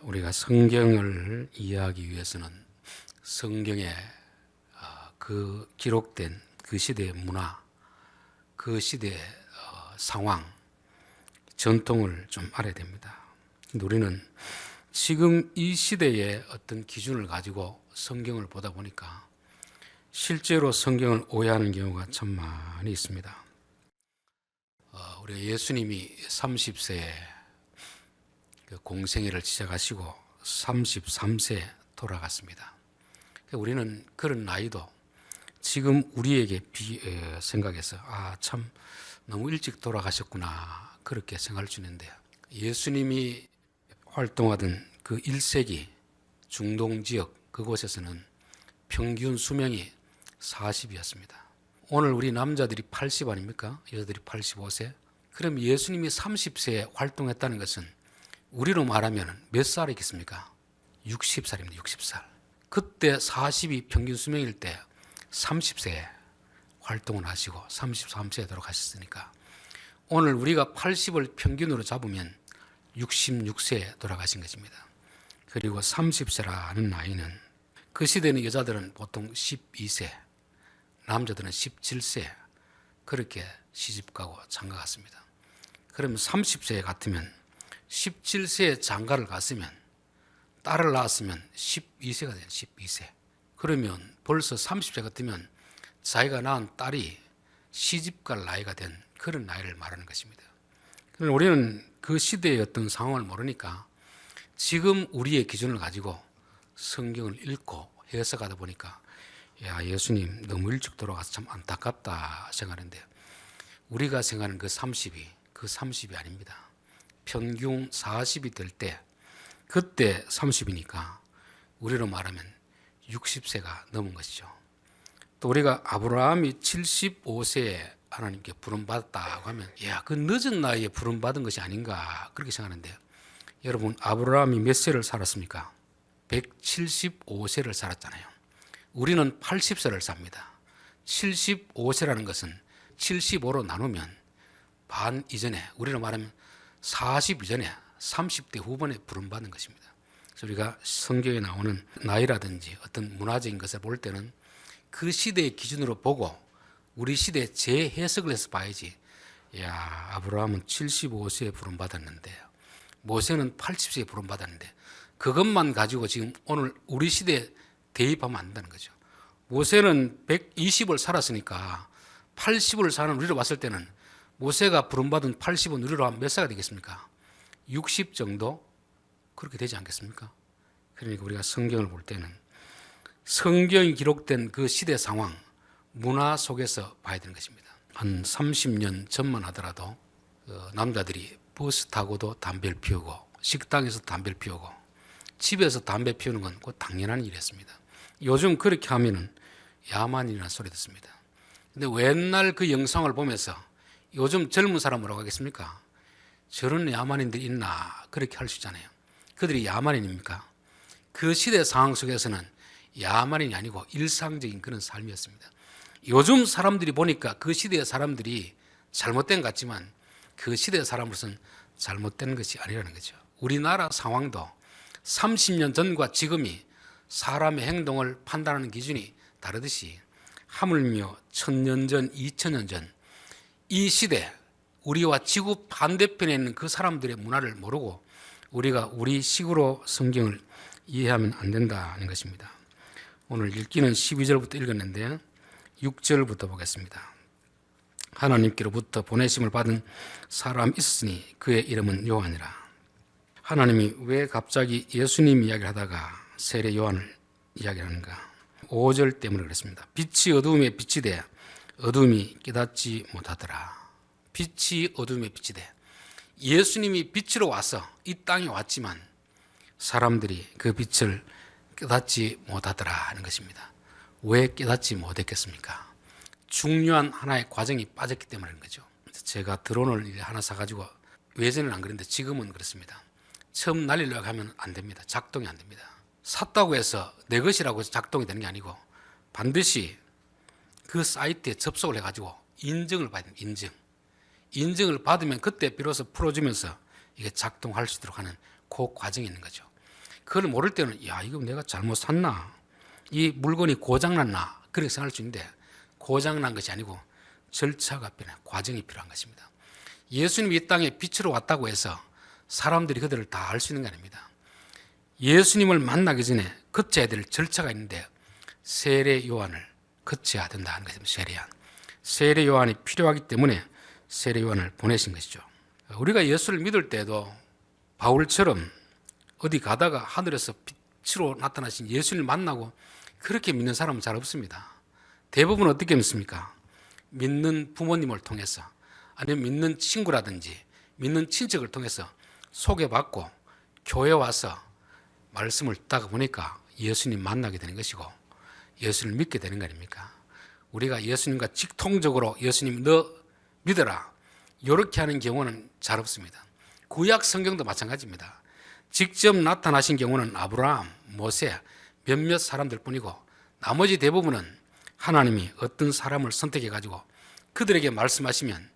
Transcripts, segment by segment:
우리가 성경을 이해하기 위해서는 성경에 그 기록된 그 시대의 문화, 그 시대의 상황, 전통을 좀 알아야 됩니다. 근데 우리는 지금 이 시대의 어떤 기준을 가지고 성경을 보다 보니까 실제로 성경을 오해하는 경우가 참 많이 있습니다. 우리 예수님이 30세에 공생애를 시작하시고 33세에 돌아갔습니다. 우리는 그런 나이도 지금 우리에게 생각해서 참 너무 일찍 돌아가셨구나 그렇게 생각할 수 있는데, 예수님이 활동하던 그 1세기 중동 지역 그곳에서는 평균 수명이 40이었습니다. 오늘 우리 남자들이 80 아닙니까? 여자들이 85세? 그럼 예수님이 30세에 활동했다는 것은 우리로 말하면 몇 살이겠습니까? 60살입니다. 60살. 그때 40이 평균 수명일 때 30세에 활동을 하시고 33세에 돌아가셨으니까 오늘 우리가 80을 평균으로 잡으면 66세에 돌아가신 것입니다. 그리고 30세라는 나이는 그 시대는 여자들은 보통 12세, 남자들은 17세 그렇게 시집가고 장가갔습니다. 그러면 30세 같으면 17세에 장가를 갔으면 딸을 낳았으면 12세가 돼요. 12세. 그러면 벌써 30세 같으면 자기가 낳은 딸이 시집갈 나이가 된 그런 나이를 말하는 것입니다. 우리는 그 시대의 어떤 상황을 모르니까 지금 우리의 기준을 가지고 성경을 읽고 해석하다 보니까 예수님 너무 일찍 돌아가서 참 안타깝다 생각하는데, 우리가 생각하는 그 30이 아닙니다. 평균 40이 될 때 그때 30이니까 우리로 말하면 60세가 넘은 것이죠. 또 우리가 아브라함이 75세에 하나님께 부름받았다고 하면 그 늦은 나이에 부름받은 것이 아닌가 그렇게 생각하는데, 여러분 아브라함이 몇 세를 살았습니까? 175세를 살았잖아요. 우리는 80세를 삽니다. 75세라는 것은 75로 나누면 반 이전에, 우리로 말하면 40 이전에 30대 후반에 부름받는 것입니다. 그래서 우리가 성경에 나오는 나이라든지 어떤 문화적인 것을 볼 때는 그 시대의 기준으로 보고 우리 시대에 재해석을 해서 봐야지, 아브라함은 75세에 부름받았는데 모세는 80세에 부름받았는데 그것만 가지고 지금 오늘 우리 시대에 대입하면 안 된다는 거죠. 모세는 120을 살았으니까 80을 사는 우리로 봤을 때는 모세가 부름받은 80은 우리로 하면 몇 살이 되겠습니까? 60 정도? 그렇게 되지 않겠습니까? 그러니까 우리가 성경을 볼 때는 성경이 기록된 그 시대 상황, 문화 속에서 봐야 되는 것입니다. 한 30년 전만 하더라도 남자들이 버스 타고도 담배를 피우고 식당에서 담배를 피우고 집에서 담배 피우는 건 그 당연한 일이었습니다. 요즘 그렇게 하면은 야만이라는 소리 듣습니다. 근데 옛날 그 영상을 보면서 요즘 젊은 사람 뭐라고 하겠습니까? 저런 야만인들이 있나 그렇게 할 수 있잖아요. 그들이 야만인입니까? 그 시대 상황 속에서는 야만인이 아니고 일상적인 그런 삶이었습니다. 요즘 사람들이 보니까 그 시대의 사람들이 잘못된 것 같지만 그 시대의 사람으로서는 잘못된 것이 아니라는 거죠. 우리나라 상황도 30년 전과 지금이 사람의 행동을 판단하는 기준이 다르듯이 하물며 1000년 전, 2000년 전 이 시대, 우리와 지구 반대편에 있는 그 사람들의 문화를 모르고 우리가 우리 식으로 성경을 이해하면 안 된다는 것입니다. 오늘 읽기는 12절부터 읽었는데 6절부터 보겠습니다. 하나님께로부터 보내심을 받은 사람이 있으니 그의 이름은 요한이라. 하나님이 왜 갑자기 예수님 이야기를 하다가 세례 요한을 이야기하는가? 5절 때문에 그랬습니다. 빛이 어두움에 빛이 돼 어둠이 깨닫지 못하더라. 빛이 어둠에 빛이 돼. 예수님이 빛으로 와서 이 땅에 왔지만 사람들이 그 빛을 깨닫지 못하더라 하는 것입니다. 왜 깨닫지 못했겠습니까? 중요한 하나의 과정이 빠졌기 때문인 거죠. 제가 드론을 하나 사가지고, 예전에는 안 그랬는데 지금은 그렇습니다. 처음 날리려고 하면 안 됩니다. 작동이 안 됩니다. 샀다고 해서 내 것이라고 해서 작동이 되는 게 아니고 반드시 그 사이트에 접속을 해가지고 인증을 받아야 됩니다. 인증을 받으면 그때 비로소 풀어주면서 이게 작동할 수 있도록 하는 그 과정이 있는 거죠. 그걸 모를 때는 야, 이거 내가 잘못 샀나? 이 물건이 고장났나? 그렇게 생각할 수 있는데 고장난 것이 아니고 절차가 필요한, 과정이 필요한 것입니다. 예수님이 이 땅에 빛으로 왔다고 해서 사람들이 그들을 다 알 수 있는 게 아닙니다. 예수님을 만나기 전에 거쳐야 될 절차가 있는데 세례 요한을 거쳐야 된다는 것입니다. 세례 요한이 필요하기 때문에 세례 요한을 보내신 것이죠. 우리가 예수를 믿을 때도 바울처럼 어디 가다가 하늘에서 빛으로 나타나신 예수님을 만나고 그렇게 믿는 사람은 잘 없습니다. 대부분 어떻게 믿습니까? 믿는 부모님을 통해서, 아니면 믿는 친구라든지 믿는 친척을 통해서 소개받고 교회 와서 말씀을 듣다가 보니까 예수님 만나게 되는 것이고 예수를 믿게 되는 거 아닙니까? 우리가 예수님과 직통적으로 예수님 너 믿어라 이렇게 하는 경우는 잘 없습니다. 구약 성경도 마찬가지입니다. 직접 나타나신 경우는 아브라함, 모세, 몇몇 사람들 뿐이고 나머지 대부분은 하나님이 어떤 사람을 선택해 가지고 그들에게 말씀하시면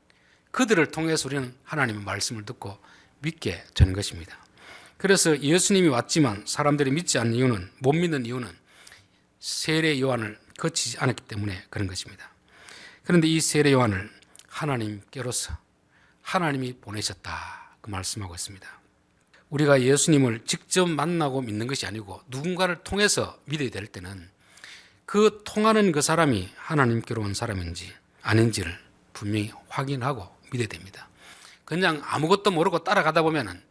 그들을 통해서 우리는 하나님의 말씀을 듣고 믿게 되는 것입니다. 그래서 예수님이 왔지만 사람들이 믿지 않는 이유는, 못 믿는 이유는 세례 요한을 거치지 않았기 때문에 그런 것입니다. 그런데 이 세례 요한을 하나님께로서 하나님이 보내셨다 그 말씀하고 있습니다. 우리가 예수님을 직접 만나고 믿는 것이 아니고 누군가를 통해서 믿어야 될 때는 그 통하는 그 사람이 하나님께로 온 사람인지 아닌지를 분명히 확인하고 믿어야 됩니다. 그냥 아무것도 모르고 따라가다 보면은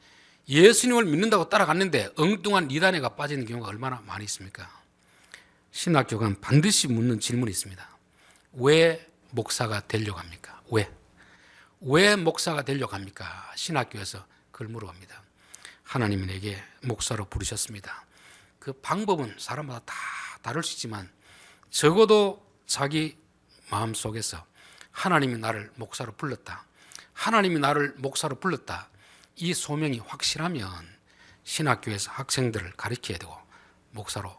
예수님을 믿는다고 따라갔는데 엉뚱한 이단에가 빠지는 경우가 얼마나 많이 있습니까? 신학교관 반드시 묻는 질문이 있습니다. 왜 목사가 되려고 합니까? 왜 목사가 되려고 합니까? 신학교에서 그걸 물어봅니다. 하나님이 내게 목사로 부르셨습니다. 그 방법은 사람마다 다 다를 수 있지만 적어도 자기 마음속에서 하나님이 나를 목사로 불렀다, 하나님이 나를 목사로 불렀다, 이 소명이 확실하면 신학교에서 학생들을 가르쳐야 되고 목사로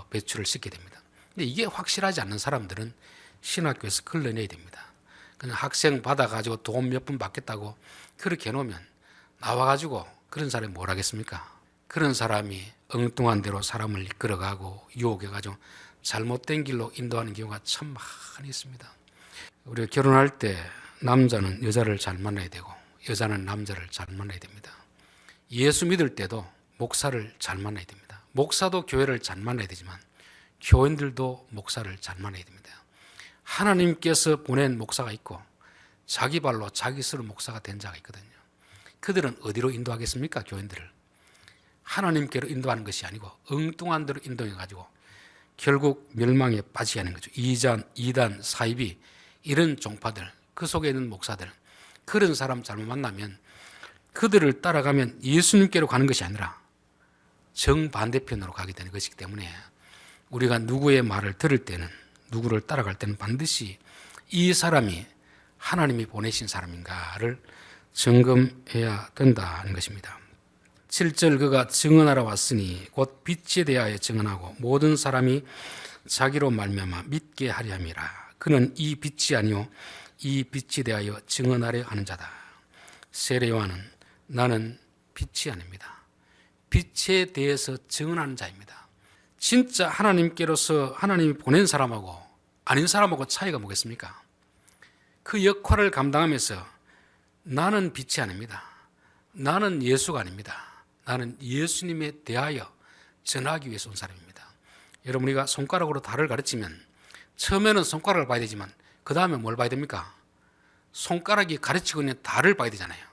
배출을 시켜야 됩니다. 근데 이게 확실하지 않는 사람들은 신학교에서 걸러내야 됩니다. 그냥 학생 받아가지고 돈 몇 푼 받겠다고 그렇게 해놓으면 나와가지고 그런 사람이 뭘 하겠습니까? 그런 사람이 엉뚱한 대로 사람을 이끌어가고 유혹해가지고 잘못된 길로 인도하는 경우가 참 많이 있습니다. 우리가 결혼할 때 남자는 여자를 잘 만나야 되고 여자는 남자를 잘 만나야 됩니다. 예수 믿을 때도 목사를 잘 만나야 됩니다. 목사도 교회를 잘 만나야 되지만 교인들도 목사를 잘 만나야 됩니다. 하나님께서 보낸 목사가 있고 자기 발로 자기 스스로 목사가 된 자가 있거든요. 그들은 어디로 인도하겠습니까? 교인들을 하나님께로 인도하는 것이 아니고 엉뚱한 데로 인도해가지고 결국 멸망에 빠지게 하는 거죠. 이단, 사이비 이런 종파들, 그 속에 있는 목사들, 그런 사람 잘못 만나면 그들을 따라가면 예수님께로 가는 것이 아니라 정반대편으로 가게 되는 것이기 때문에 우리가 누구의 말을 들을 때는, 누구를 따라갈 때는 반드시 이 사람이 하나님이 보내신 사람인가를 점검해야 된다는 것입니다. 7절 그가 증언하러 왔으니 곧 빛에 대하여 증언하고 모든 사람이 자기로 말미암아 믿게 하려 함이라. 그는 이 빛이 아니요 이 빛에 대하여 증언하려 하는 자다. 세례 요한은 나는 빛이 아닙니다. 빛에 대해서 증언하는 자입니다. 진짜 하나님께로서 하나님이 보낸 사람하고 아닌 사람하고 차이가 뭐겠습니까? 그 역할을 감당하면서 나는 빛이 아닙니다. 나는 예수가 아닙니다. 나는 예수님에 대하여 전하기 위해서 온 사람입니다. 여러분, 우리가 손가락으로 달을 가르치면 처음에는 손가락을 봐야 되지만 그 다음에 뭘 봐야 됩니까? 손가락이 가르치고 있는 달을 봐야 되잖아요.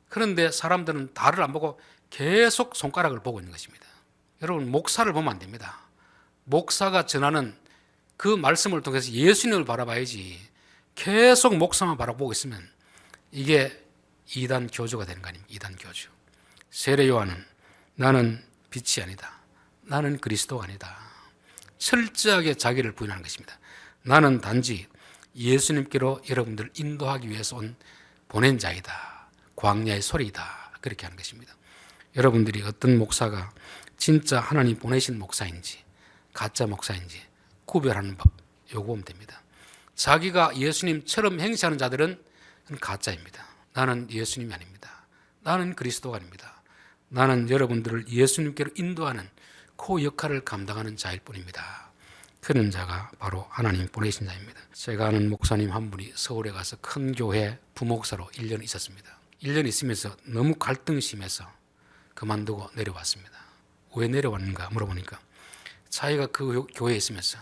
그런데 사람들은 달을 안 보고 계속 손가락을 보고 있는 것입니다. 여러분, 목사를 보면 안 됩니다. 목사가 전하는 그 말씀을 통해서 예수님을 바라봐야지 계속 목사만 바라보고 있으면 이게 이단 교주가 되는 거 아닙니까? 이단 교주. 세례 요한은 나는 빛이 아니다. 나는 그리스도가 아니다. 철저하게 자기를 부인하는 것입니다. 나는 단지 예수님께로 여러분들을 인도하기 위해서 온 보낸 자이다. 광야의 소리이다. 그렇게 하는 것입니다. 여러분들이 어떤 목사가 진짜 하나님 보내신 목사인지 가짜 목사인지 구별하는 법, 요거 보면 됩니다. 자기가 예수님처럼 행세하는 자들은 가짜입니다. 나는 예수님이 아닙니다. 나는 그리스도가 아닙니다. 나는 여러분들을 예수님께로 인도하는 그 역할을 감당하는 자일 뿐입니다. 그런 자가 바로 하나님 보내신 자입니다. 제가 아는 목사님 한 분이 서울에 가서 큰 교회 부목사로 1년 있었습니다. 1년 있으면서 너무 갈등이 심해서 그만두고 내려왔습니다. 왜 내려왔는가 물어보니까 자기가 그 교회에 있으면서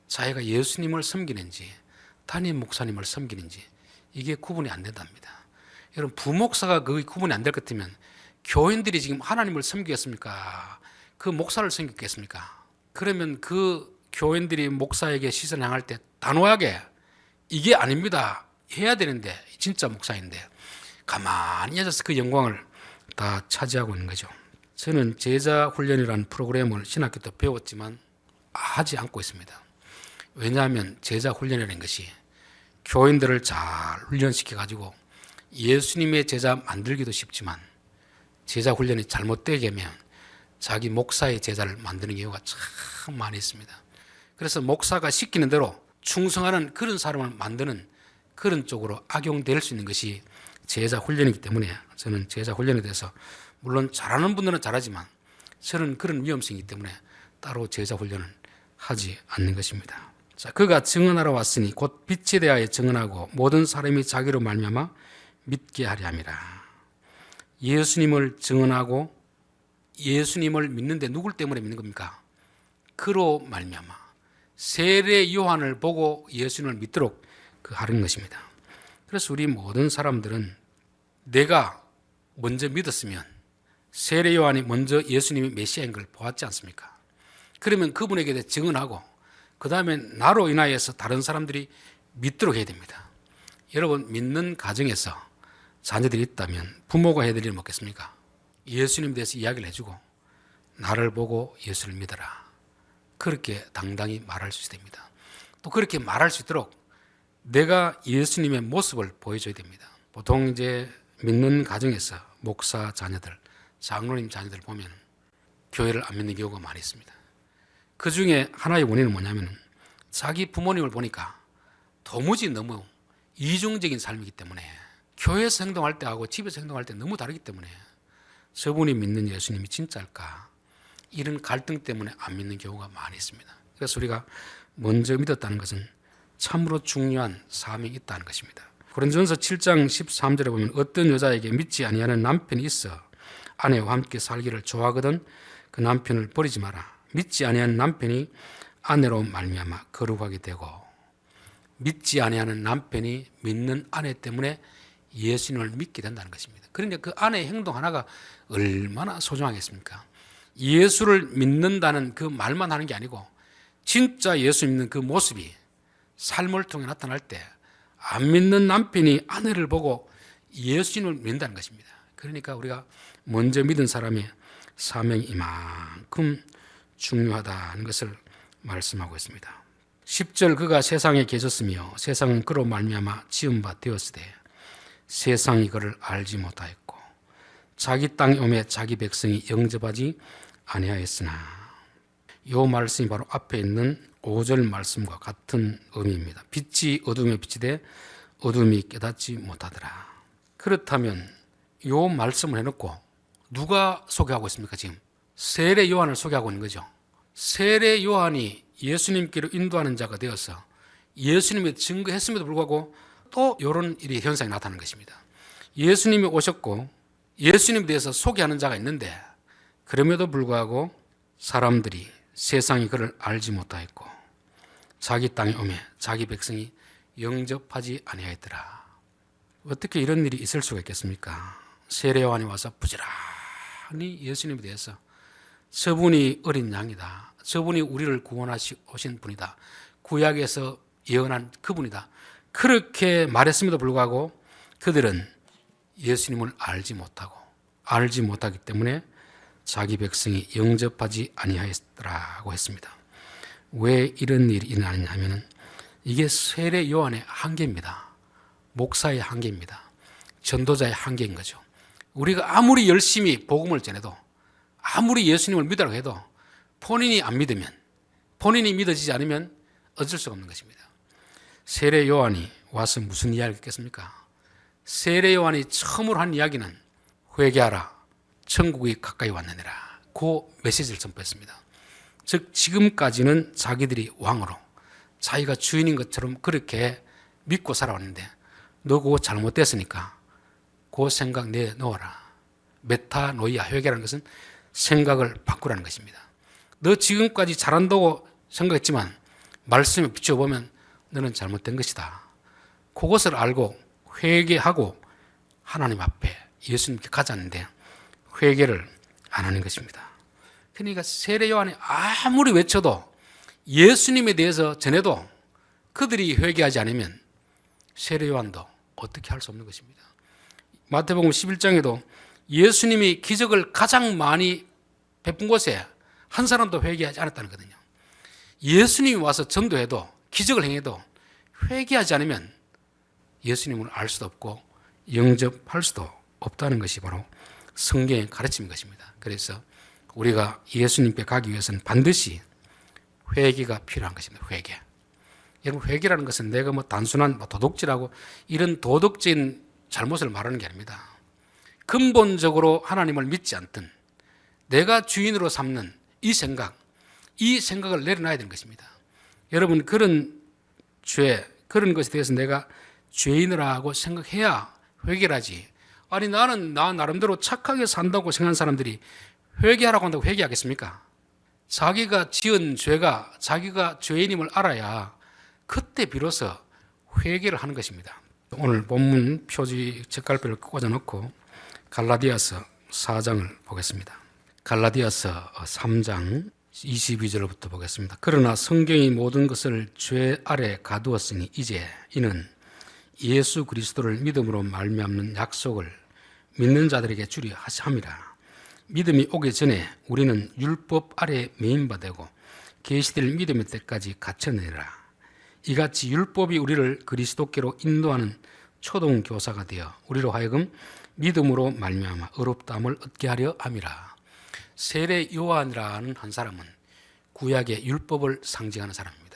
자기가 예수님을 섬기는지 담임 목사님을 섬기는지 이게 구분이 안 된답니다. 여러분, 부목사가 그 구분이 안 될 것 같으면 교인들이 지금 하나님을 섬기겠습니까? 그 목사를 섬기겠습니까? 그러면 그 교인들이 목사에게 시선을 향할 때 단호하게 이게 아닙니다 해야 되는데, 진짜 목사인데 가만히 앉아서 그 영광을 다 차지하고 있는 거죠. 저는 제자 훈련이라는 프로그램을 신학교 때 배웠지만 하지 않고 있습니다. 왜냐하면 제자 훈련이라는 것이 교인들을 잘 훈련시켜 가지고 예수님의 제자 만들기도 쉽지만 제자 훈련이 잘못되게 하면 자기 목사의 제자를 만드는 경우가 참 많이 있습니다. 그래서 목사가 시키는 대로 충성하는 그런 사람을 만드는 그런 쪽으로 악용될 수 있는 것이 제자 훈련이기 때문에 저는 제자 훈련에 대해서 물론 잘하는 분들은 잘하지만 저는 그런 위험성이기 때문에 따로 제자 훈련은 하지 않는 것입니다. 자, 그가 증언하러 왔으니 곧 빛에 대하여 증언하고 모든 사람이 자기로 말미암아 믿게 하려 함이라. 예수님을 증언하고 예수님을 믿는데 누굴 때문에 믿는 겁니까? 그로 말미암아 세례 요한을 보고 예수님을 믿도록 하는 것입니다. 그래서 우리 모든 사람들은 내가 먼저 믿었으면 세례 요한이 먼저 예수님이 메시아인 걸 보았지 않습니까? 그러면 그분에게 대해 증언하고 그 다음에 나로 인하여서 다른 사람들이 믿도록 해야 됩니다. 여러분, 믿는 가정에서 자녀들이 있다면 부모가 해야 될 일은 뭐겠습니까? 예수님에 대해서 이야기를 해주고 나를 보고 예수를 믿어라, 그렇게 당당히 말할 수 있어야 됩니다. 또 그렇게 말할 수 있도록 내가 예수님의 모습을 보여줘야 됩니다. 보통 이제 믿는 가정에서 목사 자녀들, 장로님 자녀들 보면 교회를 안 믿는 경우가 많이 있습니다. 그 중에 하나의 원인은 뭐냐면 자기 부모님을 보니까 도무지 너무 이중적인 삶이기 때문에 교회에서 행동할 때하고 집에서 행동할 때 너무 다르기 때문에 저분이 믿는 예수님이 진짜일까, 이런 갈등 때문에 안 믿는 경우가 많이 있습니다. 그래서 우리가 먼저 믿었다는 것은 참으로 중요한 사명이 있다는 것입니다. 고린도전서 7장 13절에 보면 어떤 여자에게 믿지 아니하는 남편이 있어 아내와 함께 살기를 좋아하거든 그 남편을 버리지 마라. 믿지 아니하는 남편이 아내로 말미암아 거룩하게 되고, 믿지 아니하는 남편이 믿는 아내 때문에 예수님을 믿게 된다는 것입니다. 그러니까 그 아내의 행동 하나가 얼마나 소중하겠습니까? 예수를 믿는다는 그 말만 하는 게 아니고 진짜 예수 믿는 그 모습이 삶을 통해 나타날 때 안 믿는 남편이 아내를 보고 예수님을 믿는다는 것입니다. 그러니까 우리가 먼저 믿은 사람의 사명이 이만큼 중요하다는 것을 말씀하고 있습니다. 10절 그가 세상에 계셨으며 세상은 그로 말미암아 지은 바 되었으되 세상이 그를 알지 못하였고 자기 땅에 오매 자기 백성이 영접하지 아니하였으나, 이 말씀이 바로 앞에 있는 5절 말씀과 같은 의미입니다. 빛이 어둠에 비치되 어둠이 깨닫지 못하더라. 그렇다면 이 말씀을 해놓고 누가 소개하고 있습니까? 지금 세례 요한을 소개하고 있는 거죠. 세례 요한이 예수님께로 인도하는 자가 되어서 예수님이 증거했음에도 불구하고 또 이런 일이 현상이 나타나는 것입니다. 예수님이 오셨고 예수님에 대해서 소개하는 자가 있는데 그럼에도 불구하고 사람들이 세상이 그를 알지 못하였고 자기 땅에 오매 자기 백성이 영접하지 아니하였더라. 어떻게 이런 일이 있을 수가 있겠습니까? 세례 요한이 와서 부지런히 예수님에 대해서 저분이 어린 양이다, 저분이 우리를 구원하신 분이다, 구약에서 예언한 그분이다, 그렇게 말했음에도 불구하고 그들은 예수님을 알지 못하기 때문에 자기 백성이 영접하지 아니하였더라고 했습니다. 왜 이런 일이 일어나느냐 하면 이게 세례 요한의 한계입니다. 목사의 한계입니다. 전도자의 한계인 거죠. 우리가 아무리 열심히 복음을 전해도 아무리 예수님을 믿으라고 해도 본인이 안 믿으면, 본인이 믿어지지 않으면 어쩔 수가 없는 것입니다. 세례 요한이 와서 무슨 이야기를 했겠습니까? 세례 요한이 처음으로 한 이야기는 회개하라, 천국이 가까이 왔느니라. 그 메시지를 선포했습니다. 즉 지금까지는 자기들이 왕으로 자기가 주인인 것처럼 그렇게 믿고 살아왔는데 너 그거 잘못됐으니까 그 생각 내놓아라. 메타노이아, 회개라는 것은 생각을 바꾸라는 것입니다. 너 지금까지 잘한다고 생각했지만 말씀에 비춰보면 너는 잘못된 것이다. 그것을 알고 회개하고 하나님 앞에 예수님께 가자는데 회개를 안 하는 것입니다. 그러니까 세례 요한이 아무리 외쳐도 예수님에 대해서 전해도 그들이 회개하지 않으면 세례 요한도 어떻게 할 수 없는 것입니다. 마태복음 11장에도 예수님이 기적을 가장 많이 베푼 곳에 한 사람도 회개하지 않았다는 거거든요. 예수님이 와서 전도해도 기적을 행해도 회개하지 않으면 예수님을 알 수도 없고 영접할 수도 없다는 것이 바로 성경의 가르침인 것입니다. 그래서 우리가 예수님께 가기 위해서는 반드시 회개가 필요한 것입니다. 회개. 여러분, 회개라는 것은 내가 단순한 도둑질하고 이런 도덕적인 잘못을 말하는 게 아닙니다. 근본적으로 하나님을 믿지 않던 내가 주인으로 삼는 이 생각을 내려놔야 되는 것입니다. 여러분, 그런 죄, 그런 것에 대해서 내가 죄인이라고 생각해야 회개를 하지. 아니, 나는 나 나름대로 착하게 산다고 생각하는 사람들이 회개하라고 한다고 회개하겠습니까? 자기가 지은 죄가 자기가 죄인임을 알아야 그때 비로소 회개를 하는 것입니다. 오늘 본문 표지 책갈피를 꽂아놓고 갈라디아서 4장을 보겠습니다. 갈라디아서 3장 22절부터 보겠습니다. 그러나 성경이 모든 것을 죄 아래 가두었으니 이제 이는 예수 그리스도를 믿음으로 말미암는 약속을 믿는 자들에게 주려 함이라. 믿음이 오기 전에 우리는 율법 아래 매인바 되고 계시될 믿음의 때까지 갇혔느니라. 이같이 율법이 우리를 그리스도께로 인도하는 초동 교사가 되어 우리로 하여금 믿음으로 말미암아 의롭다함을 얻게 하려 함이라. 세례 요한이라는 한 사람은 구약의 율법을 상징하는 사람입니다.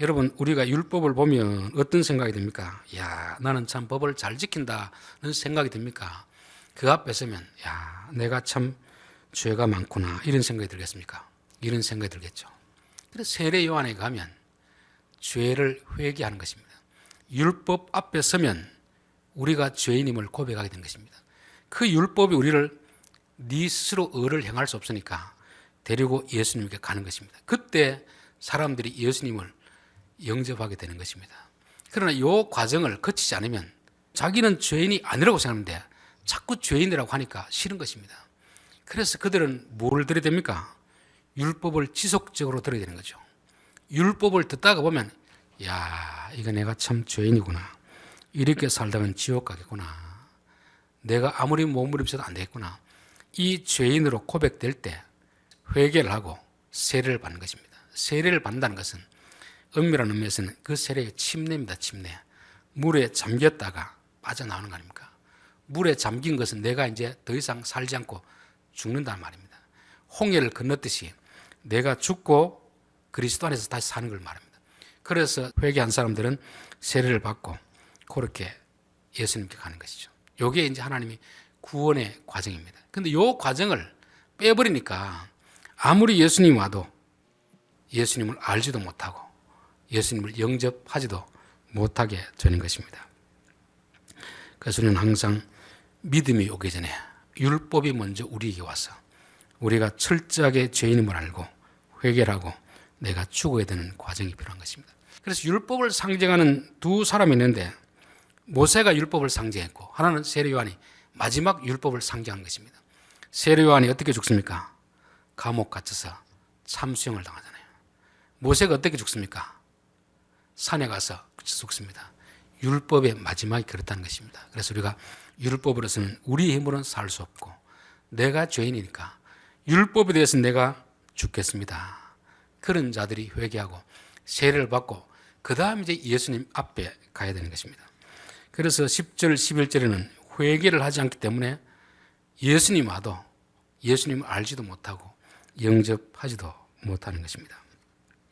여러분, 우리가 율법을 보면 어떤 생각이 듭니까? 야, 나는 참 법을 잘 지킨다는 생각이 듭니까? 그 앞에 서면 야, 내가 참 죄가 많구나 이런 생각이 들겠습니까? 이런 생각이 들겠죠. 그래서 세례 요한에 가면 죄를 회개하는 것입니다. 율법 앞에 서면 우리가 죄인임을 고백하게 된 것입니다. 그 율법이 우리를 네 스스로 의를 행할 수 없으니까 데리고 예수님께 가는 것입니다. 그때 사람들이 예수님을 영접하게 되는 것입니다. 그러나 이 과정을 거치지 않으면 자기는 죄인이 아니라고 생각하는데 자꾸 죄인이라고 하니까 싫은 것입니다. 그래서 그들은 뭐를 들어야 됩니까? 율법을 지속적으로 들어야 되는 거죠. 율법을 듣다가 보면 야, 이거 내가 참 죄인이구나. 이렇게 살다가는 지옥 가겠구나. 내가 아무리 몸부림쳐도 안 되겠구나. 이 죄인으로 고백될 때 회개를 하고 세례를 받는 것입니다. 세례를 받는다는 것은 엄밀한 의미에서는 그 세례의 침례입니다. 침례. 물에 잠겼다가 빠져나오는 거 아닙니까? 물에 잠긴 것은 내가 이제 더 이상 살지 않고 죽는다는 말입니다. 홍해를 건넜듯이 내가 죽고 그리스도 안에서 다시 사는 걸 말합니다. 그래서 회개한 사람들은 세례를 받고 그렇게 예수님께 가는 것이죠. 이게 이제 하나님이 구원의 과정입니다. 그런데 이 과정을 빼버리니까 아무리 예수님이 와도 예수님을 알지도 못하고 예수님을 영접하지도 못하게 되는 것입니다. 그래서 우리는 항상 믿음이 오기 전에 율법이 먼저 우리에게 와서 우리가 철저하게 죄인임을 알고 회개를 하고 내가 죽어야 되는 과정이 필요한 것입니다. 그래서 율법을 상징하는 두 사람이 있는데 모세가 율법을 상징했고 하나는 세례 요한이 마지막 율법을 상징하는 것입니다. 세례 요한이 어떻게 죽습니까? 감옥 갇혀서 참수형을 당하잖아요. 모세가 어떻게 죽습니까? 산에 가서 죽습니다. 율법의 마지막이 그렇다는 것입니다. 그래서 우리가 율법으로서는 우리 힘으로는 살 수 없고 내가 죄인이니까 율법에 대해서 내가 죽겠습니다. 그런 자들이 회개하고 세례를 받고 그 다음 이제 예수님 앞에 가야 되는 것입니다. 그래서 10절, 11절에는 회개를 하지 않기 때문에 예수님 와도 예수님을 알지도 못하고 영접하지도 못하는 것입니다.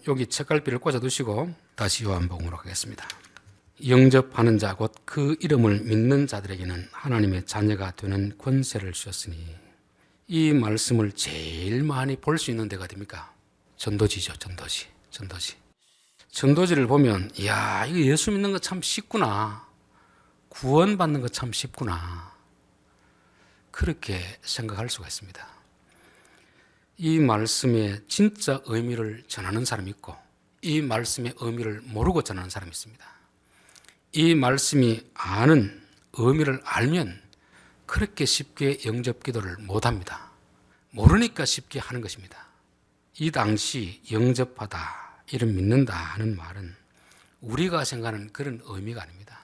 여기 책갈피를 꽂아두시고 다시 요한복음으로 가겠습니다. 영접하는 자 곧 그 이름을 믿는 자들에게는 하나님의 자녀가 되는 권세를 주셨으니 이 말씀을 제일 많이 볼 수 있는 데가 어딥니까? 전도지죠. 전도지를 보면 이야, 이거 예수 믿는 거 참 쉽구나. 구원받는 거 참 쉽구나. 그렇게 생각할 수가 있습니다. 이 말씀의 진짜 의미를 전하는 사람이 있고 이 말씀의 의미를 모르고 전하는 사람이 있습니다. 이 말씀이 아는 의미를 알면 그렇게 쉽게 영접 기도를 못합니다. 모르니까 쉽게 하는 것입니다. 이 당시 영접하다, 이를 믿는다 하는 말은 우리가 생각하는 그런 의미가 아닙니다.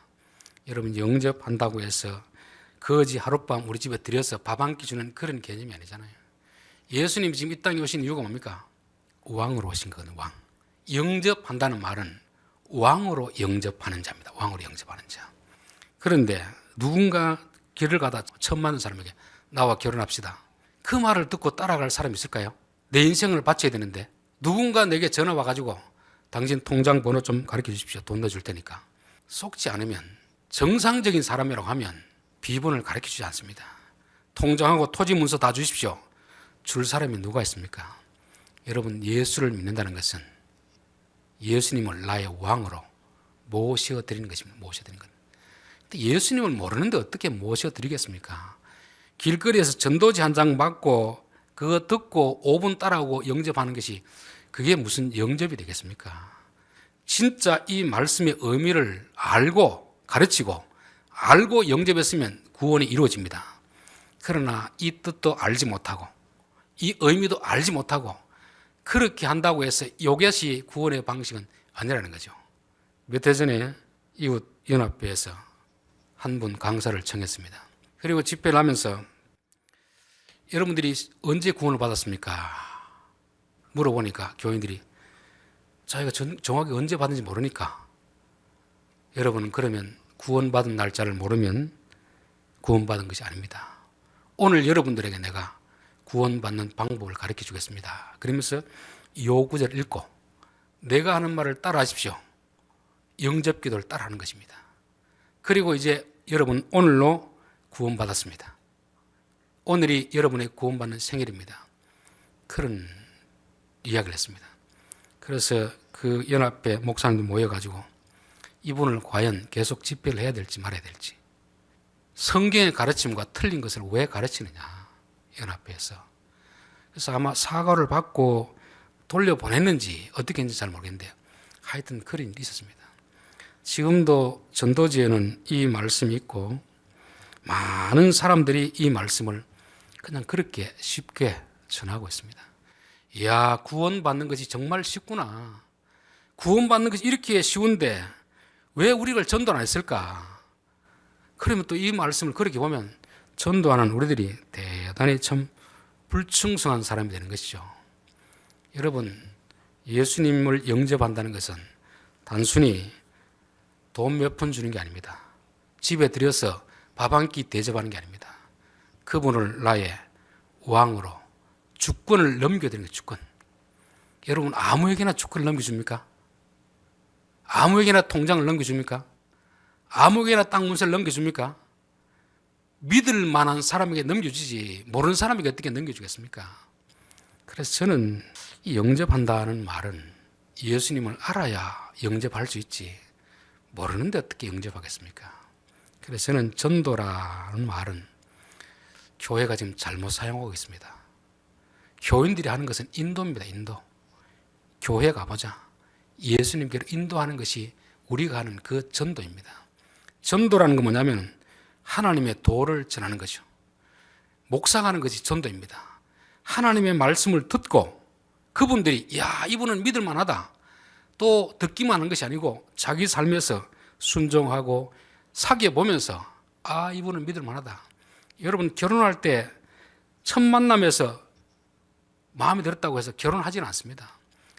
여러분, 영접한다고 해서 거지 하룻밤 우리 집에 들여서 밥 한 끼 주는 그런 개념이 아니잖아요. 예수님이 지금 이 땅에 오신 이유가 뭡니까? 왕으로 오신 거거든요. 왕. 영접한다는 말은 왕으로 영접하는 자입니다. 왕으로 영접하는 자. 그런데 누군가 길을 가다 처음 만난 사람에게 나와 결혼합시다. 그 말을 듣고 따라갈 사람이 있을까요? 내 인생을 바쳐야 되는데 누군가 내게 전화 와가지고 당신 통장 번호 좀 가르쳐 주십시오. 돈 넣어줄 테니까. 속지 않으면 정상적인 사람이라고 하면 비번을 가르쳐 주지 않습니다. 통장하고 토지 문서 다 주십시오. 줄 사람이 누가 있습니까? 여러분, 예수를 믿는다는 것은 예수님을 나의 왕으로 모셔드리는 것입니다. 모셔드리는 것. 예수님을 모르는데 어떻게 모셔드리겠습니까? 길거리에서 전도지 한 장 받고 그거 듣고 5분 따라오고 영접하는 것이 그게 무슨 영접이 되겠습니까? 진짜 이 말씀의 의미를 알고 가르치고 알고 영접했으면 구원이 이루어집니다. 그러나 이 뜻도 알지 못하고 이 의미도 알지 못하고 그렇게 한다고 해서 이것이 구원의 방식은 아니라는 거죠. 몇 해 전에 이웃연합회에서 한 분 강사를 청했습니다. 그리고 집회를 하면서 여러분들이 언제 구원을 받았습니까? 물어보니까 교인들이 자기가 정확히 언제 받은지 모르니까 여러분은 그러면 구원받은 날짜를 모르면 구원받은 것이 아닙니다. 오늘 여러분들에게 내가 구원받는 방법을 가르쳐 주겠습니다. 그러면서 요 구절을 읽고 내가 하는 말을 따라 하십시오. 영접 기도를 따라 하는 것입니다. 그리고 이제 여러분 오늘로 구원받았습니다. 오늘이 여러분의 구원받는 생일입니다. 그런 이야기를 했습니다. 그래서 그 연합회 목사님들 모여가지고 이분을 과연 계속 집회를 해야 될지 말아야 될지, 성경의 가르침과 틀린 것을 왜 가르치느냐, 연합회에서. 그래서 아마 사과를 받고 돌려보냈는지 어떻게 했는지 잘 모르겠는데 하여튼 그런 일이 있었습니다. 지금도 전도지에는 이 말씀이 있고 많은 사람들이 이 말씀을 그냥 그렇게 쉽게 전하고 있습니다. 이야, 구원받는 것이 정말 쉽구나. 구원받는 것이 이렇게 쉬운데 왜 우리를 전도 안 했을까? 그러면 또 이 말씀을 그렇게 보면 전도하는 우리들이 대단히 참 불충성한 사람이 되는 것이죠. 여러분, 예수님을 영접한다는 것은 단순히 돈 몇 푼 주는 게 아닙니다. 집에 들여서 밥 한 끼 대접하는 게 아닙니다. 그분을 나의 왕으로 주권을 넘겨드리는 거예요. 주권. 여러분, 아무에게나 주권을 넘겨줍니까? 아무에게나 통장을 넘겨줍니까? 아무에게나 땅 문서를 넘겨줍니까? 믿을 만한 사람에게 넘겨주지 모르는 사람에게 어떻게 넘겨주겠습니까? 그래서 저는 이 영접한다는 말은 예수님을 알아야 영접할 수 있지 모르는데 어떻게 영접하겠습니까? 그래서 저는 전도라는 말은 교회가 지금 잘못 사용하고 있습니다. 교인들이 하는 것은 인도입니다. 인도. 교회 가보자. 예수님께로 인도하는 것이 우리가 하는 그 전도입니다. 전도라는 건 뭐냐면 하나님의 도를 전하는 거죠. 묵상하는 것이 전도입니다. 하나님의 말씀을 듣고 그분들이 야, 이분은 믿을 만하다. 또 듣기만 하는 것이 아니고 자기 삶에서 순종하고 사귀어보면서 아, 이분은 믿을 만하다. 여러분, 결혼할 때 첫 만남에서 마음에 들었다고 해서 결혼하지는 않습니다.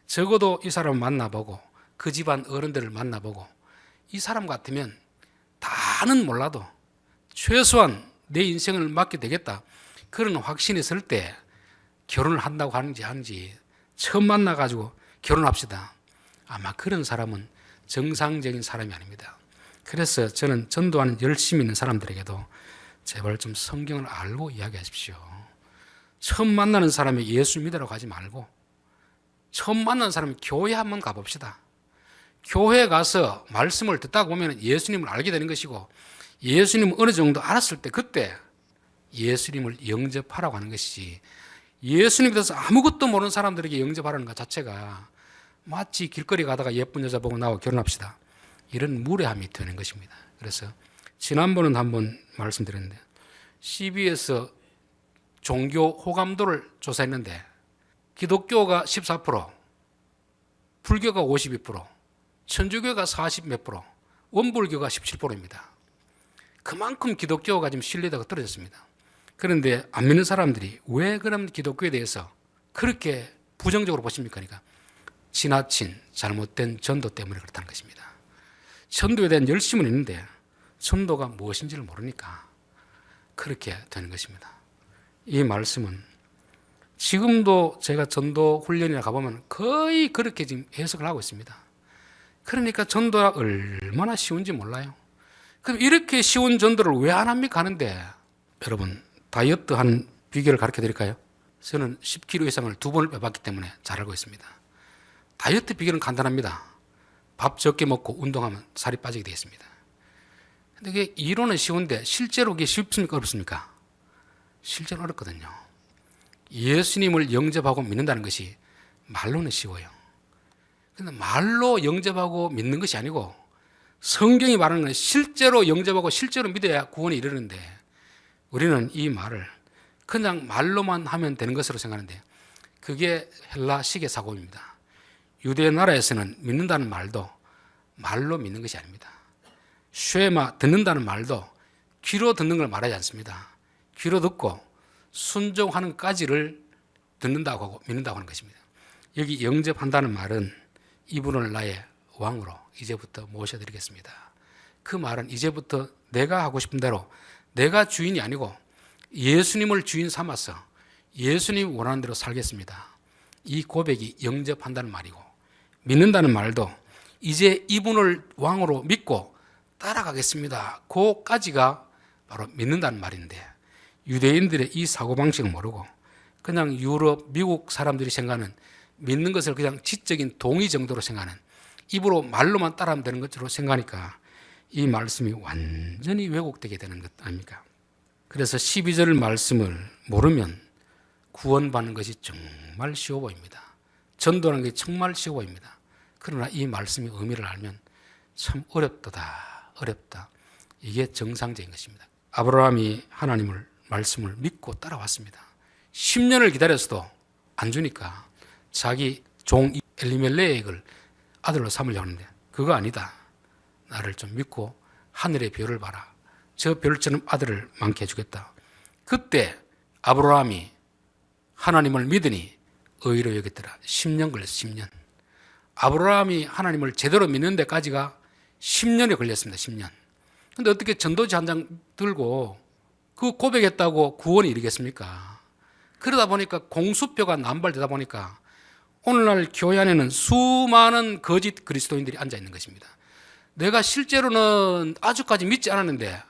적어도 이 사람을 만나보고 그 집안 어른들을 만나보고 이 사람 같으면 다는 몰라도 최소한 내 인생을 맡게 되겠다, 그런 확신이 설 때 결혼을 한다고 하는지 처음 만나가지고 결혼합시다. 아마 그런 사람은 정상적인 사람이 아닙니다. 그래서 저는 전도하는 열심히 있는 사람들에게도 제발 좀 성경을 알고 이야기하십시오. 처음 만나는 사람이 예수 믿으라고 하지 말고 처음 만나는 사람이 교회 한번 가봅시다. 교회에 가서 말씀을 듣다 보면 예수님을 알게 되는 것이고 예수님을 어느 정도 알았을 때 그때 예수님을 영접하라고 하는 것이지 예수님에 대해서 아무것도 모르는 사람들에게 영접하라는 것 자체가 마치 길거리 가다가 예쁜 여자 보고 나와 결혼합시다. 이런 무례함이 되는 것입니다. 그래서 지난번은 한번 말씀드렸는데 CBS 종교 호감도를 조사했는데 기독교가 14%, 불교가 52%, 천주교가 40 몇 %, 원불교가 17%입니다. 그만큼 기독교가 지금 신뢰도가 떨어졌습니다. 그런데 안 믿는 사람들이 왜 그럼 기독교에 대해서 그렇게 부정적으로 보십니까? 그러니까 지나친 잘못된 전도 때문에 그렇다는 것입니다. 전도에 대한 열심은 있는데 전도가 무엇인지를 모르니까 그렇게 되는 것입니다. 이 말씀은 지금도 제가 전도 훈련이나 가보면 거의 그렇게 지금 해석을 하고 있습니다. 그러니까 전도가 얼마나 쉬운지 몰라요. 그럼 이렇게 쉬운 전도를 왜 안 합니까? 하는데 여러분 다이어트 하는 비결을 가르쳐 드릴까요? 저는 10kg 이상을 2번을 빼봤기 때문에 잘 알고 있습니다. 다이어트 비결은 간단합니다. 밥 적게 먹고 운동하면 살이 빠지게 되어 있습니다. 근데 이게 이론은 쉬운데 실제로 이게 쉽습니까? 어렵습니까? 실제로 어렵거든요. 예수님을 영접하고 믿는다는 것이 말로는 쉬워요. 근데 말로 영접하고 믿는 것이 아니고 성경이 말하는 건 실제로 영접하고 실제로 믿어야 구원에 이르는데 우리는 이 말을 그냥 말로만 하면 되는 것으로 생각하는데 그게 헬라식의 사고입니다. 유대 나라에서는 믿는다는 말도 말로 믿는 것이 아닙니다. 쉐마 듣는다는 말도 귀로 듣는 걸 말하지 않습니다. 귀로 듣고 순종하는 것까지를 듣는다고 하고 믿는다고 하는 것입니다. 여기 영접한다는 말은 이분을 나의 왕으로 이제부터 모셔드리겠습니다. 그 말은 이제부터 내가 하고 싶은 대로 내가 주인이 아니고 예수님을 주인 삼아서 예수님이 원하는 대로 살겠습니다. 이 고백이 영접한다는 말이고 믿는다는 말도 이제 이분을 왕으로 믿고 따라가겠습니다. 그까지가 바로 믿는다는 말인데 유대인들의 이 사고방식을 모르고 그냥 유럽, 미국 사람들이 생각하는 믿는 것을 그냥 지적인 동의 정도로 생각하는 입으로 말로만 따라하면 되는 것으로 생각하니까 이 말씀이 완전히 왜곡되게 되는 것 아닙니까? 그래서 12절 말씀을 모르면 구원받는 것이 정말 쉬워 보입니다. 전도라는 게 정말 쉬워 보입니다. 그러나 이 말씀의 의미를 알면 참 어렵다. 이게 정상적인 것입니다. 아브라함이 하나님을 말씀을 믿고 따라왔습니다. 10년을 기다렸어도 안 주니까 자기 종 엘리멜렉을 아들로 삼으려고 하는데 그거 아니다. 나를 좀 믿고 하늘의 별을 봐라. 저 별처럼 아들을 많게 해주겠다. 그때 아브라함이 하나님을 믿으니 의로 여겼더라. 10년 걸렸어요. 10년. 아브라함이 하나님을 제대로 믿는 데까지가 10년이 걸렸습니다. 10년. 근데 어떻게 전도지 한 장 들고 그 고백했다고 구원이 이르겠습니까? 그러다 보니까 공수표가 남발되다 보니까 오늘날 교회 안에는 수많은 거짓 그리스도인들이 앉아 있는 것입니다. 내가 실제로는 아주까지 믿지 않았는데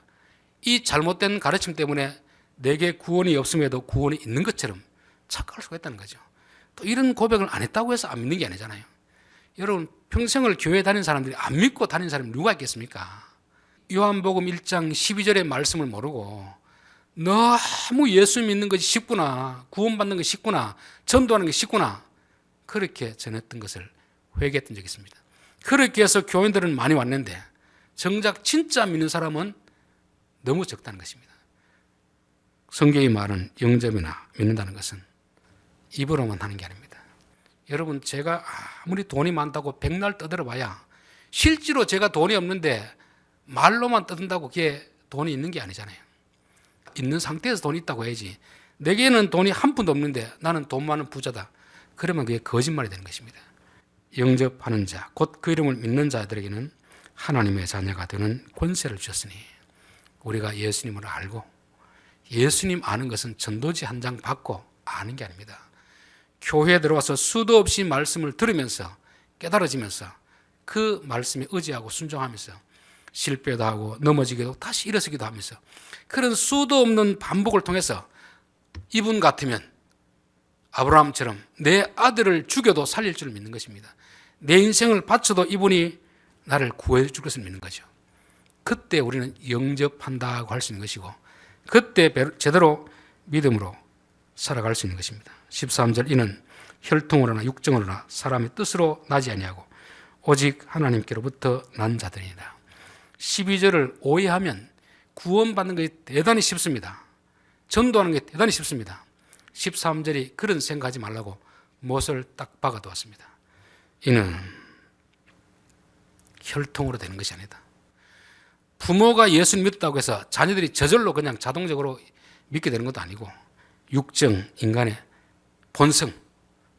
이 잘못된 가르침 때문에 내게 구원이 없음에도 구원이 있는 것처럼 착각할 수가 있다는 거죠. 또 이런 고백을 안 했다고 해서 안 믿는 게 아니잖아요. 여러분 평생을 교회 다닌 사람들이 안 믿고 다니는 사람이 누가 있겠습니까? 요한복음 1장 12절의 말씀을 모르고 너무 예수 믿는 것이 쉽구나, 구원받는 것이 쉽구나, 전도하는 것이 쉽구나 그렇게 전했던 것을 회개했던 적이 있습니다. 그렇게 해서 교인들은 많이 왔는데 정작 진짜 믿는 사람은 너무 적다는 것입니다. 성경이 말하는 영접이나 믿는다는 것은 입으로만 하는 게 아닙니다. 여러분 제가 아무리 돈이 많다고 백날 떠들어 봐야 실제로 제가 돈이 없는데 말로만 떠든다고 그게 돈이 있는 게 아니잖아요. 있는 상태에서 돈이 있다고 해야지 내게는 돈이 한 푼도 없는데 나는 돈 많은 부자다. 그러면 그게 거짓말이 되는 것입니다. 영접하는 자, 곧 그 이름을 믿는 자들에게는 하나님의 자녀가 되는 권세를 주셨으니 우리가 예수님을 알고 예수님 아는 것은 전도지 한 장 받고 아는 게 아닙니다. 교회에 들어와서 수도 없이 말씀을 들으면서 깨달아지면서 그 말씀에 의지하고 순종하면서 실패도 하고 넘어지기도 다시 일어서기도 하면서 그런 수도 없는 반복을 통해서 이분 같으면 아브라함처럼 내 아들을 죽여도 살릴 줄 믿는 것입니다. 내 인생을 바쳐도 이분이 나를 구해 줄 것을 믿는 거죠. 그때 우리는 영접한다고 할 수 있는 것이고, 그때 제대로 믿음으로 살아갈 수 있는 것입니다. 13절, 이는 혈통으로나 육정으로나 사람의 뜻으로 나지 아니하고 오직 하나님께로부터 난 자들이니라. 12절을 오해하면 구원받는 것이 대단히 쉽습니다. 전도하는 게 대단히 쉽습니다. 13절이 그런 생각하지 말라고 못을 딱 박아두었습니다. 이는 혈통으로 되는 것이 아니다. 부모가 예수를 믿었다고 해서 자녀들이 저절로 그냥 자동적으로 믿게 되는 것도 아니고, 육정, 인간의 본성,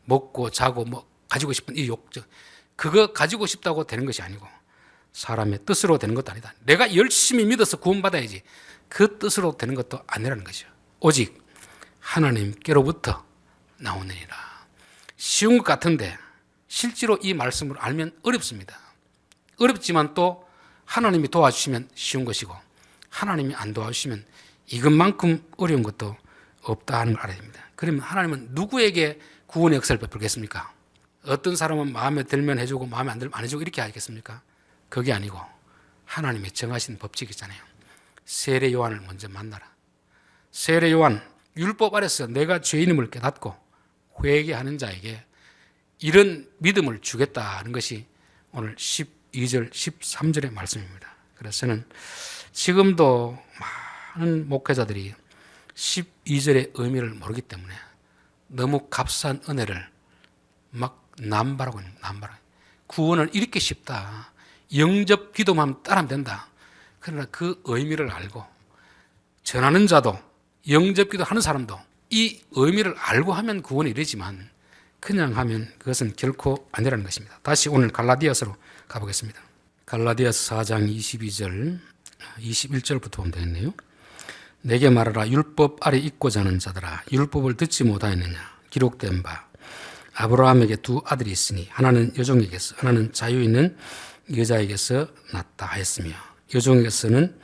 먹고 자고 뭐 가지고 싶은 이 욕정, 그거 가지고 싶다고 되는 것이 아니고 사람의 뜻으로 되는 것도 아니다. 내가 열심히 믿어서 구원받아야지 그 뜻으로 되는 것도 아니라는 거죠. 오직 하나님께로부터 나오느니라. 쉬운 것 같은데 실제로 이 말씀을 알면 어렵습니다. 어렵지만 또 하나님이 도와주시면 쉬운 것이고, 하나님이 안 도와주시면 이것만큼 어려운 것도 없다 하는 걸 알아야 됩니다. 그러면 하나님은 누구에게 구원의 역사를 베풀겠습니까? 어떤 사람은 마음에 들면 해주고 마음에 안 들면 안 해주고 이렇게 하겠습니까? 그게 아니고 하나님의 정하신 법칙이 있잖아요. 세례 요한을 먼저 만나라. 세례 요한, 율법 아래서 내가 죄인임을 깨닫고 회개하는 자에게 이런 믿음을 주겠다는 것이 오늘 12절, 13절의 말씀입니다. 그래서 저는 지금도 많은 목회자들이 12절의 의미를 모르기 때문에 너무 값싼 은혜를 막 남발하고 있는, 남발하고. 구원은 이렇게 쉽다. 영접 기도만 따르면 된다. 그러나 그 의미를 알고 전하는 자도 영접 기도 하는 사람도 이 의미를 알고 하면 구원이 이르지만 그냥 하면 그것은 결코 아니라는 것입니다. 다시 오늘 갈라디아서로 가보겠습니다. 갈라디아서 4장 22절, 21절부터 보면 되겠네요. 내게 말하라. 율법 아래 있고자 하는 자들아, 율법을 듣지 못하였느냐. 기록된 바 아브라함에게 두 아들이 있으니 하나는 여종에게서 하나는 자유 있는 여자에게서 났다 하였으며, 여종에게서는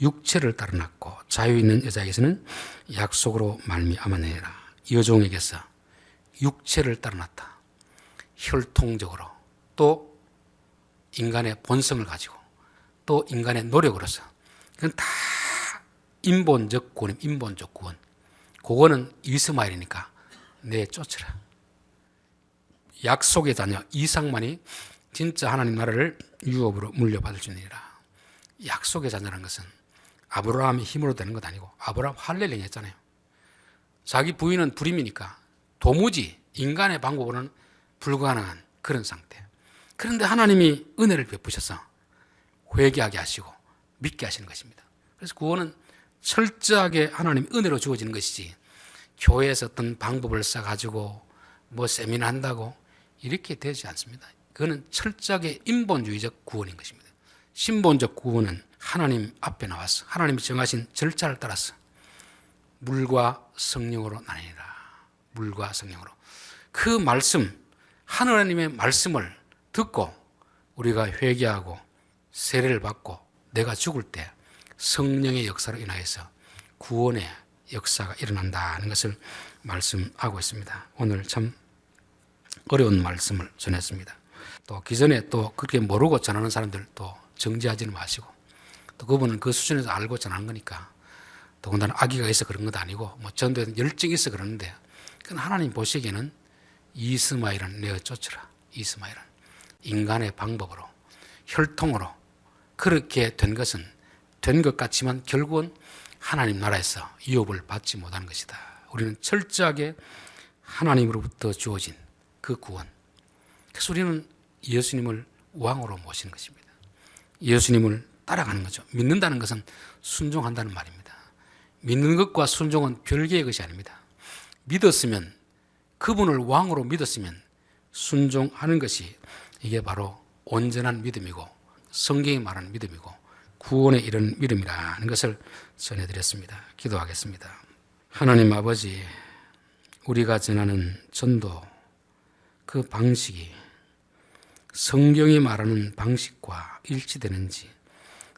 육체를 따라 났고 자유 있는 여자에게서는 약속으로 말미암았느니라. 여종에게서 육체를 따라 났다. 혈통적으로, 또 인간의 본성을 가지고, 또 인간의 노력으로서. 그건 다 인본적 구원, 인본적 구원. 그거는 이스마엘이니까 내쫓으라. 약속의 자녀 이삭만이 진짜 하나님 나라를 유업으로 물려받을 수 있느니라. 약속의 자녀라는 것은 아브라함의 힘으로 되는 것 아니고, 아브라함 할렐링 했잖아요. 자기 부인은 불임이니까 도무지 인간의 방법으로는 불가능한 그런 상태. 그런데 하나님이 은혜를 베푸셔서 회개하게 하시고 믿게 하시는 것입니다. 그래서 구원은 철저하게 하나님의 은혜로 주어지는 것이지, 교회에서 어떤 방법을 써가지고 뭐 세미나 한다고 이렇게 되지 않습니다. 그거는 철저하게 인본주의적 구원인 것입니다. 신본적 구원은 하나님 앞에 나와서 하나님이 정하신 절차를 따라서 물과 성령으로 나뉘니라. 물과 성령으로. 그 말씀, 하나님의 말씀을 듣고 우리가 회개하고 세례를 받고 내가 죽을 때 성령의 역사로 인하여서 구원의 역사가 일어난다는 것을 말씀하고 있습니다. 오늘 참 어려운 말씀을 전했습니다. 또 기존에 또 그렇게 모르고 전하는 사람들 또 정죄하지는 마시고, 또 그분은 그 수준에서 알고 전하는 거니까, 더군다나 악의가 있어 그런 것도 아니고 뭐 전도에 열정이 있어 그러는데, 그건 하나님 보시기에는 이스마엘은 내어 쫓으라. 이스마엘은 인간의 방법으로, 혈통으로 그렇게 된 것은 된 것 같지만 결국은 하나님 나라에서 유업을 받지 못하는 것이다. 우리는 철저하게 하나님으로부터 주어진 그 구원. 그래서 우리는 예수님을 왕으로 모시는 것입니다. 예수님을 따라가는 거죠. 믿는다는 것은 순종한다는 말입니다. 믿는 것과 순종은 별개의 것이 아닙니다. 믿었으면, 그분을 왕으로 믿었으면 순종하는 것이 이게 바로 온전한 믿음이고 성경이 말하는 믿음이고 구원에 이르는 믿음이라는 것을 전해드렸습니다. 기도하겠습니다. 하나님 아버지, 우리가 전하는 전도 그 방식이 성경이 말하는 방식과 일치되는지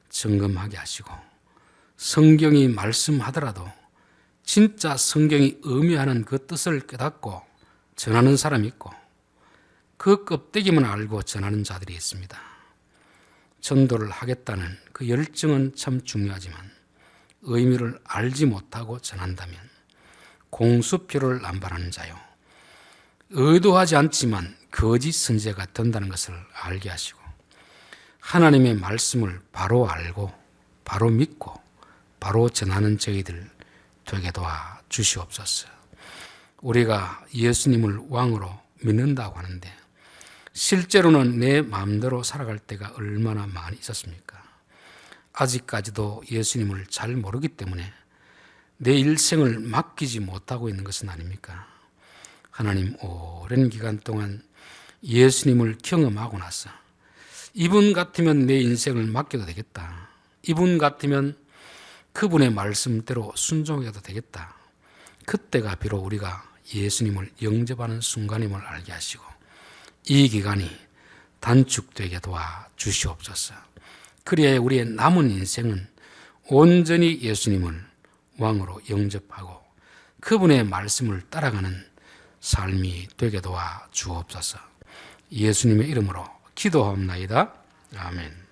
점검하게 하시고, 성경이 말씀하더라도 진짜 성경이 의미하는 그 뜻을 깨닫고 전하는 사람이 있고 그 껍데기만 알고 전하는 자들이 있습니다. 전도를 하겠다는 그 열정은 참 중요하지만 의미를 알지 못하고 전한다면 공수표를 남발하는 자요, 의도하지 않지만 거짓 선지자가 된다는 것을 알게 하시고 하나님의 말씀을 바로 알고 바로 믿고 바로 전하는 저희들 되게 도와 주시옵소서. 우리가 예수님을 왕으로 믿는다고 하는데 실제로는 내 마음대로 살아갈 때가 얼마나 많이 있었습니까? 아직까지도 예수님을 잘 모르기 때문에 내 일생을 맡기지 못하고 있는 것은 아닙니까? 하나님, 오랜 기간 동안 예수님을 경험하고 나서 이분 같으면 내 인생을 맡겨도 되겠다, 이분 같으면 그분의 말씀대로 순종해도 되겠다, 그때가 비록 우리가 예수님을 영접하는 순간임을 알게 하시고 이 기간이 단축되게 도와 주시옵소서. 그래야 우리의 남은 인생은 온전히 예수님을 왕으로 영접하고 그분의 말씀을 따라가는 삶이 되게 도와 주옵소서. 예수님의 이름으로 기도하옵나이다. 아멘.